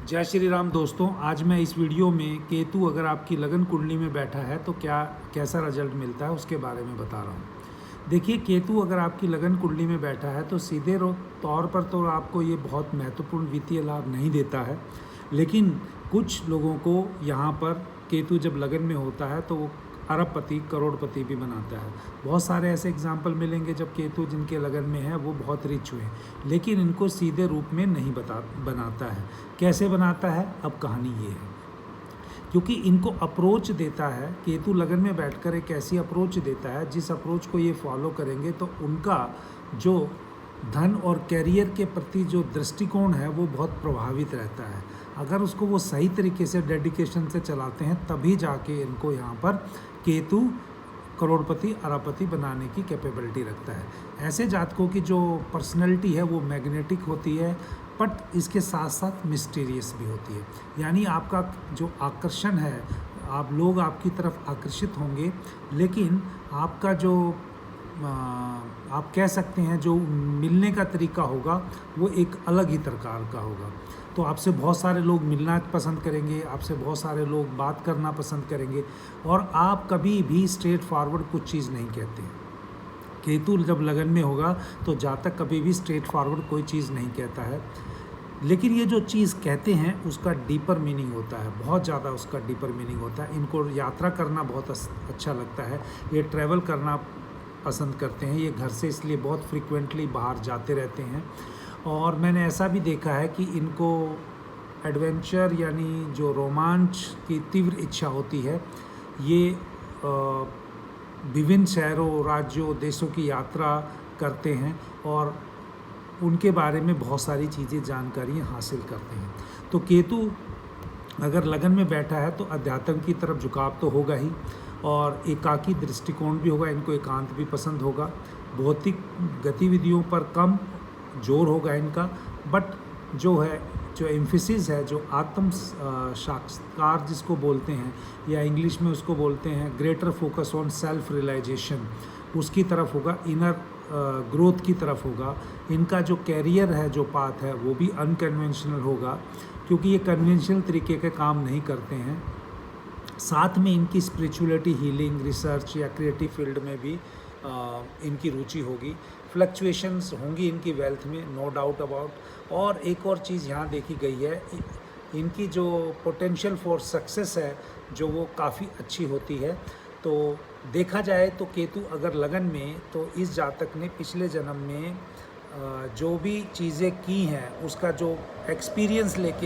जय श्री राम दोस्तों। आज मैं इस वीडियो में केतु अगर आपकी लगन कुंडली में बैठा है तो कैसा रिजल्ट मिलता है उसके बारे में बता रहा हूँ। देखिए, केतु अगर आपकी लगन कुंडली में बैठा है तो सीधे तौर पर तो आपको ये बहुत महत्वपूर्ण वित्तीय लाभ नहीं देता है, लेकिन कुछ लोगों को यहाँ पर केतु जब लगन में होता है तो वो अरबपति करोड़पति भी बनाता है। बहुत सारे ऐसे एग्जाम्पल मिलेंगे जब केतु जिनके लगन में है वो बहुत रिच हुए, लेकिन इनको सीधे रूप में नहीं बनाता है। कैसे बनाता है, अब कहानी ये है। क्योंकि इनको अप्रोच देता है, केतु लगन में बैठकर एक ऐसी अप्रोच देता है जिस अप्रोच को ये फॉलो करेंगे तो उनका जो धन और कैरियर के प्रति जो दृष्टिकोण है वो बहुत प्रभावित रहता है। अगर उसको वो सही तरीके से डेडिकेशन से चलाते हैं तभी जाके इनको यहाँ पर केतु करोड़पति अरबपति बनाने की कैपेबिलिटी रखता है। ऐसे जातकों की जो पर्सनैलिटी है वो मैग्नेटिक होती है, बट इसके साथ साथ मिस्टीरियस भी होती है। यानी आपका जो आकर्षण है, आप लोग आपकी तरफ आकर्षित होंगे, लेकिन आपका जो आप कह सकते हैं जो मिलने का तरीका होगा वो एक अलग ही प्रकार का होगा। तो आपसे बहुत सारे लोग मिलना पसंद करेंगे, आपसे बहुत सारे लोग बात करना पसंद करेंगे, और आप कभी भी स्ट्रेट फॉरवर्ड कुछ चीज़ नहीं कहते हैं। केतु जब लगन में होगा तो जातक कभी भी स्ट्रेट फॉरवर्ड कोई चीज़ नहीं कहता है, लेकिन ये जो चीज़ कहते हैं उसका डीपर मीनिंग होता है, बहुत ज़्यादा उसका डीपर मीनिंग होता है। इनको यात्रा करना बहुत अच्छा लगता है, ये ट्रैवल करना पसंद करते हैं, ये घर से इसलिए बहुत फ्रिक्वेंटली बाहर जाते रहते हैं। और मैंने ऐसा भी देखा है कि इनको एडवेंचर यानी जो रोमांच की तीव्र इच्छा होती है, ये विभिन्न शहरों, राज्यों, देशों की यात्रा करते हैं और उनके बारे में बहुत सारी चीज़ें जानकारियाँ हासिल करते हैं। तो केतु अगर लगन में बैठा है तो अध्यात्म की तरफ झुकाव तो होगा ही, और एकाकी दृष्टिकोण भी होगा, इनको एकांत भी पसंद होगा। भौतिक गतिविधियों पर कम जोर होगा इनका, बट जो एम्फेसिस है, जो आत्म साक्षात्कार जिसको बोलते हैं, या इंग्लिश में उसको बोलते हैं greater focus on self realisation, उसकी तरफ होगा, इनर ग्रोथ की तरफ होगा। इनका जो कैरियर है, जो पाथ है, वो भी अनकन्वेंशनल होगा, क्योंकि ये कन्वेंशनल तरीके के काम नहीं करते हैं। साथ में इनकी स्पिरिचुअलिटी, हीलिंग, रिसर्च या क्रिएटिव फील्ड में भी इनकी रुचि होगी। फ्लक्चुएशंस होंगी इनकी वेल्थ में, नो डाउट अबाउट। और एक और चीज़ यहाँ देखी गई है, इनकी जो पोटेंशियल फॉर सक्सेस है जो वो काफ़ी अच्छी होती है। तो देखा जाए तो केतु अगर लगन में, तो इस जातक ने पिछले जन्म में जो भी चीज़ें की हैं उसका जो एक्सपीरियंस लेके